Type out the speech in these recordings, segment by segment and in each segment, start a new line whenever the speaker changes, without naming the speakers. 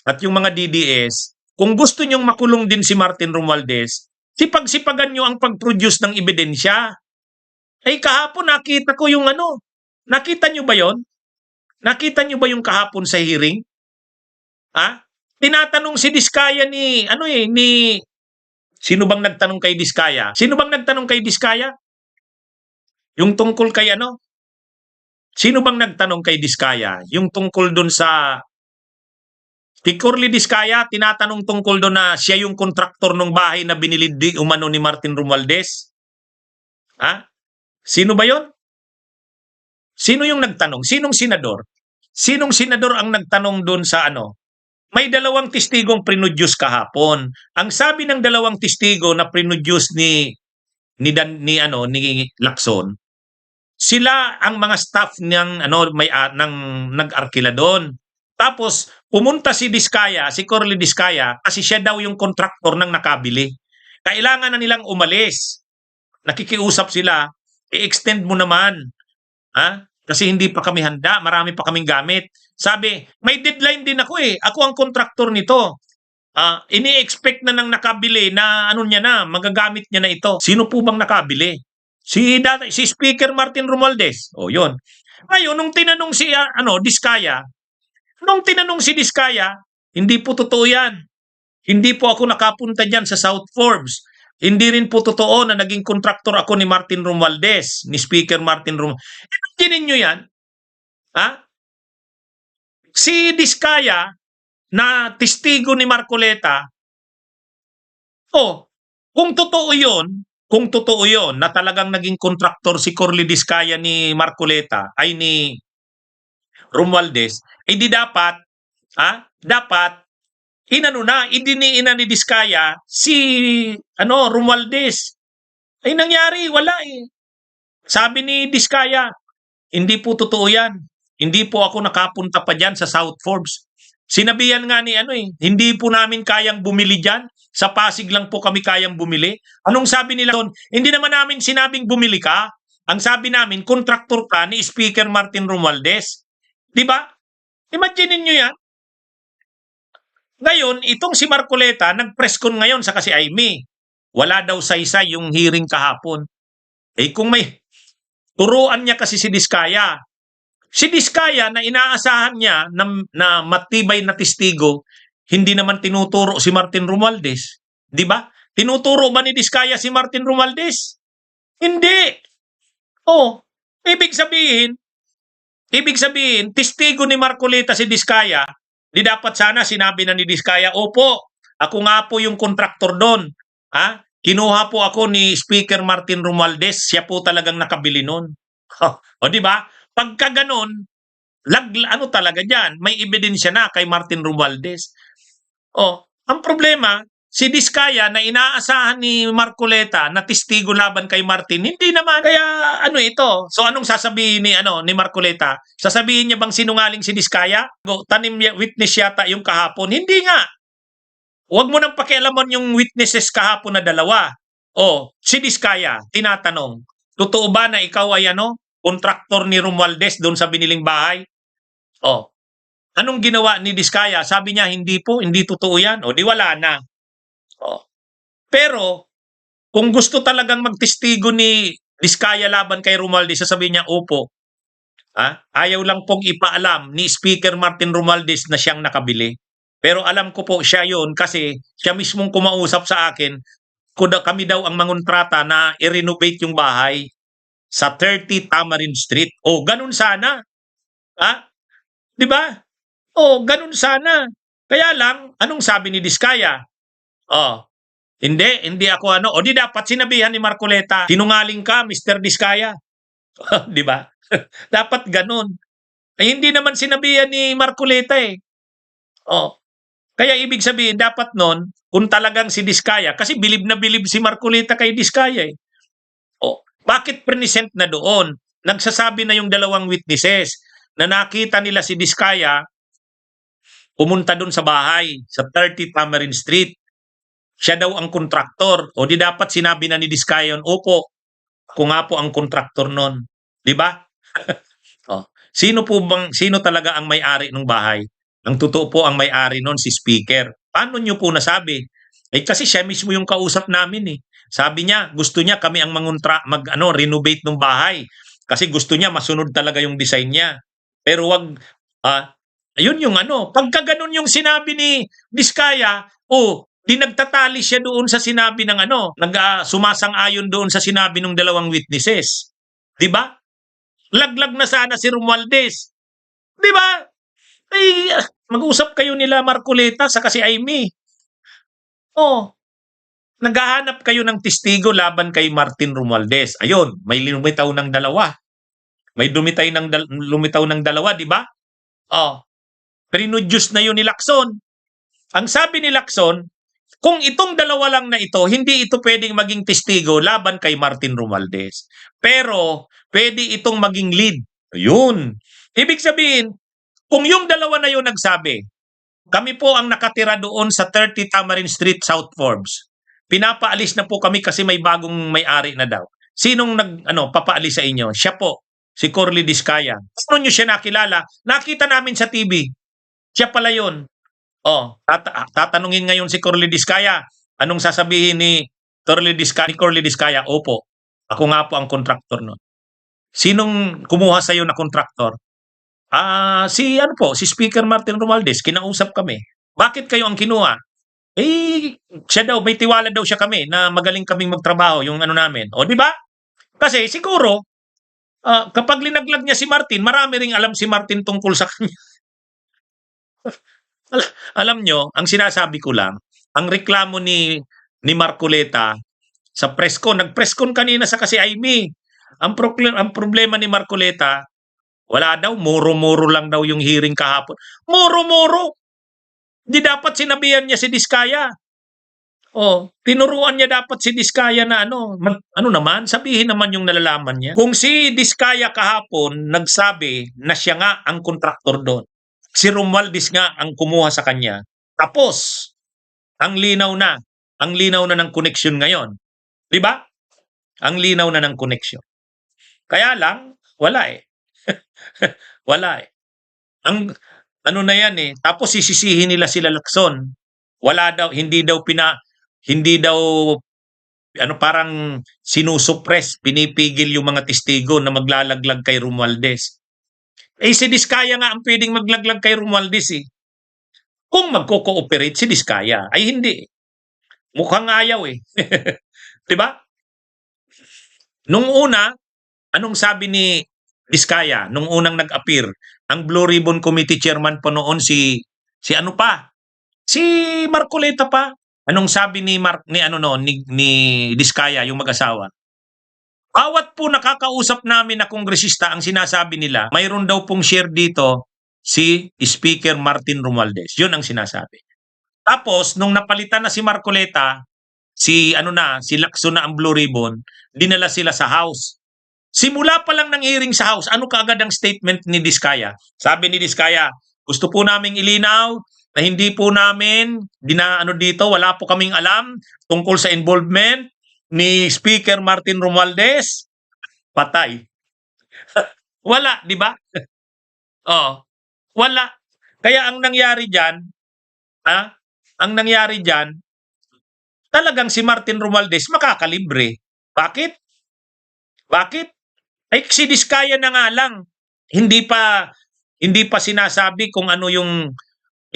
at yung mga DDS, kung gusto nyong makulong din si Martin Romualdez, sipag-sipagan nyo ang pag-produce ng ebidensya. Eh kahapon nakita ko yung ano, nakita nyo ba yon? Nakita nyo ba yung kahapon sa hearing? Ha? Tinatanong si Diskaya ni sino bang nagtanong kay Diskaya? Sino bang nagtanong kay Diskaya? Yung tungkol kay ano? Sino bang nagtanong kay Diskaya? Yung tungkol dun sa Curly Diskaya, tinatanong tungkol doon na siya yung kontraktor ng bahay na binili di umano ni Martin Romualdez. Ha? Sino ba yon? Sino yung nagtanong? Sinong senador? Sinong senador ang nagtanong doon sa ano? May dalawang testigong prinudyus kahapon. Ang sabi ng dalawang testigo na prinudyus ni Lacson, sila ang mga staff ng ng nag-arkila doon. Tapos pumunta si Diskaya, si Curly Diskaya, kasi siya daw yung kontraktor ng nakabili. Kailangan na nilang umalis. Nakikiusap sila, i-extend mo naman. Ha? Kasi hindi pa kami handa, marami pa kaming gamit. Sabi, may deadline din ako eh. Ako ang kontraktor nito. Ini-expect na ng nakabili na niya na, magagamit niya na ito. Sino po bang nakabili? Si Speaker Martin Romualdez. O yun. Ngayon, nung tinanong si Diskaya, hindi po totoo yan. Hindi po ako nakapunta dyan sa South Forbes. Hindi rin po totoo na naging kontraktor ako ni Martin Romualdez, ni Speaker Martin Romualdez. Imaginin nyo yan. Ha? Si Diskaya, na testigo ni Marcoleta, kung totoo yon na talagang naging kontraktor si Curly Diskaya ni Marcoleta, ay ni Romualdez, di dapat, idiniina ni Diskaya si Romualdez. Ay nangyari, wala eh. Sabi ni Diskaya, hindi po totoo yan. Hindi po ako nakapunta pa dyan sa South Forbes. Sinabihan nga ni hindi po namin kayang bumili dyan. Sa Pasig lang po kami kayang bumili. Anong sabi nila doon? Hindi naman namin sinabing bumili ka. Ang sabi namin, kontraktor ka ni Speaker Martin Romualdez. Di ba? Imagine niyo yan. Ngayon, itong si Marcoleta, nag-press con ngayon sa kasi Aimee. Wala daw saysay yung hearing kahapon. Kung may turuan niya kasi si Diskaya. Si Diskaya na inaasahan niya na matibay na testigo, hindi naman tinuturo si Martin Romualdez. Di ba? Tinuturo ba ni Diskaya si Martin Romualdez? Hindi. Ibig sabihin, testigo ni Marcoleta si Diskaya, di dapat sana sinabi na ni Diskaya, opo, ako nga po yung kontraktor doon. Kinuha po ako ni Speaker Martin Romualdez, siya po talagang nakabili noon. Di ba? Pagka ganon, talaga dyan, may ebidensya na kay Martin Romualdez. Ang problema, si Diskaya na inaasahan ni Marcoleta na testigo laban kay Martin, hindi naman. Kaya ito? So anong sasabihin ni Marcoleta? Sasabihin niya bang sinungaling si Diskaya? Tanim witness yata yung kahapon. Hindi nga. Huwag mo nang pakialaman yung witnesses kahapon na dalawa. Si Diskaya, tinatanong, totoo ba na ikaw ay kontraktor ni Romualdez doon sa biniling bahay? Anong ginawa ni Diskaya? Sabi niya, hindi po, hindi totoo yan. Di wala na. Pero, kung gusto talagang magtestigo ni Diskaya laban kay Romualdez, sasabihin niya, opo. Ayaw lang pong ipaalam ni Speaker Martin Romualdez na siyang nakabili. Pero alam ko po siya yon kasi siya mismong kumausap sa akin, kami daw ang mangontrata na i-renovate yung bahay sa 30 Tamarind Street. Ganun sana. Di ba? Ganun sana. Kaya lang, anong sabi ni Diskaya? Hindi ako di dapat sinabihan ni Marcoleta, sinungaling ka, Mr. Diskaya. Di ba? Dapat ganun. Hindi naman sinabihan ni Marcoleta eh. Kaya ibig sabihin, dapat nun, kung talagang si Diskaya, kasi bilib na bilib si Marcoleta kay Diskaya eh. Bakit present na doon? Nagsasabi na yung dalawang witnesses na nakita nila si Diskaya pumunta doon sa bahay sa 30 Tamarind Street. Siya daw ang kontraktor. Di dapat sinabi na ni Diskaya yun, opo, ako nga po ang kontraktor noon. Di ba? Sino talaga ang may-ari ng bahay? Ang totoo po ang may-ari nun si Speaker. Paano nyo po nasabi? Kasi siya mismo yung kausap namin eh. Sabi niya, gusto niya kami ang renovate ng bahay. Kasi gusto niya masunod talaga yung design niya. Pero wag, ayun yung pagka ganun yung sinabi ni Diskaya, di nagtatali siya doon sa sinabi ng sumasang-ayon doon sa sinabi ng dalawang witnesses. 'Di ba? Laglag na sana si Romualdez. 'Di ba? Ay, mag-usap kayo nila Marcoleta sa si Amy. Naghahanap kayo ng testigo laban kay Martin Romualdez. Ayun, may lumitaw ng dalawa. May lumitaw ng dalawa, 'di ba? Prinudyus na yun ni Lacson. Ang sabi ni Lacson, kung itong dalawa lang na ito, hindi ito pwedeng maging testigo laban kay Martin Romualdez. Pero, pwede itong maging lead. Ayun. Ibig sabihin, kung yung dalawa na yun nagsabi, kami po ang nakatira doon sa 30 Tamarind Street, South Forbes. Pinapaalis na po kami kasi may bagong may-ari na daw. Sinong papaalis sa inyo? Siya po, si Corly Diskaya. Paano nyo siya nakilala? Nakita namin sa TV. Siya pala yun. Tatanungin ngayon si Corly Diskaya. Anong sasabihin ni Corly Diskaya? Opo, ako nga po ang kontraktor nun. Sinong kumuha sa'yo na kontraktor? Si Speaker Martin Romualdez. Kinausap kami. Bakit kayo ang kinuha? Siya daw, may tiwala daw siya kami na magaling kaming magtrabaho yung namin. Di ba? Kasi siguro, kapag linaglag niya si Martin, marami ring alam si Martin tungkol sa kanya. Alam nyo, ang sinasabi ko lang, ang reklamo ni Marcoleta sa presscon, nag-presscon kanina sa kasi Amy. Ang problema ni Marcoleta, wala daw, muro-muro lang daw yung hearing kahapon. Muro-muro! Di dapat sinabihan niya si Diskaya. Tinuruan niya dapat si Diskaya na naman, sabihin naman yung nalalaman niya. Kung si Diskaya kahapon nagsabi na siya nga ang kontraktor doon, si Romualdez nga ang kumuha sa kanya, tapos, ang linaw na ng connection ngayon. Di ba? Ang linaw na ng connection. Kaya lang, wala eh. Wala eh. Ang na yan eh. Tapos sisisihin nila sila Lacson. Wala daw, hindi daw parang sinusuppress, pinipigil yung mga testigo na maglalaglag kay Romualdez. Si Diskaya nga ang pwedeng maglaglag kay Romualdez eh. Kung magko-cooperate si Diskaya, ay hindi. Mukhang ayaw eh. Diba? Nung una, anong sabi ni Diskaya, nung unang nag-appear, ang Blue Ribbon Committee Chairman pa noon si Marcoleta pa. Anong sabi ni Diskaya, yung mag-asawa? Bawat po nakakausap namin na kongresista, ang sinasabi nila, mayroon daw pong share dito si Speaker Martin Romualdez. Yun ang sinasabi. Tapos, nung napalitan na si Marcoleta, si Lacson na ang Blue Ribbon, dinala sila sa House. Simula pa lang ng hearing sa House, ano kaagad ang statement ni Diskaya? Sabi ni Diskaya, gusto po naming ilinaw na hindi po namin dito, wala po kaming alam tungkol sa involvement ni Speaker Martin Romualdez. Patay. Wala, di ba? Wala. Kaya ang nangyari diyan, talagang si Martin Romualdez makakalibre. Bakit? Si Diskaya na nga lang. Hindi pa sinasabi kung ano yung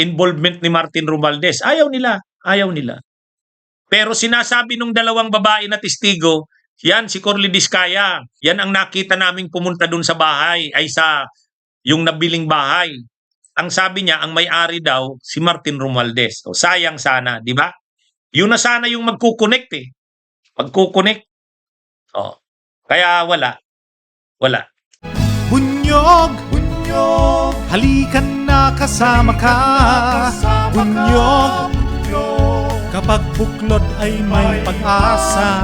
involvement ni Martin Romualdez. Ayaw nila. Pero sinasabi nung dalawang babae na testigo, yan si Corly Diskaya, yan ang nakita naming pumunta dun sa bahay, ay sa yung nabiling bahay. Ang sabi niya, ang may-ari daw, si Martin Romualdez. Sayang sana, di ba? Yun na sana yung magkukonect eh. Kaya wala.
Bunyog, halikan na kasama ka. Bunyog, kapag buklod ay may pag-asa.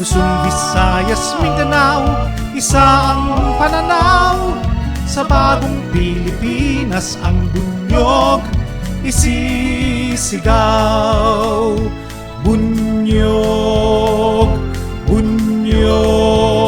Luzon, Visayas, Mindanao, isa ang pananaw. Sa bagong Pilipinas ang bunyog isisigaw. Bunyog, bunyog.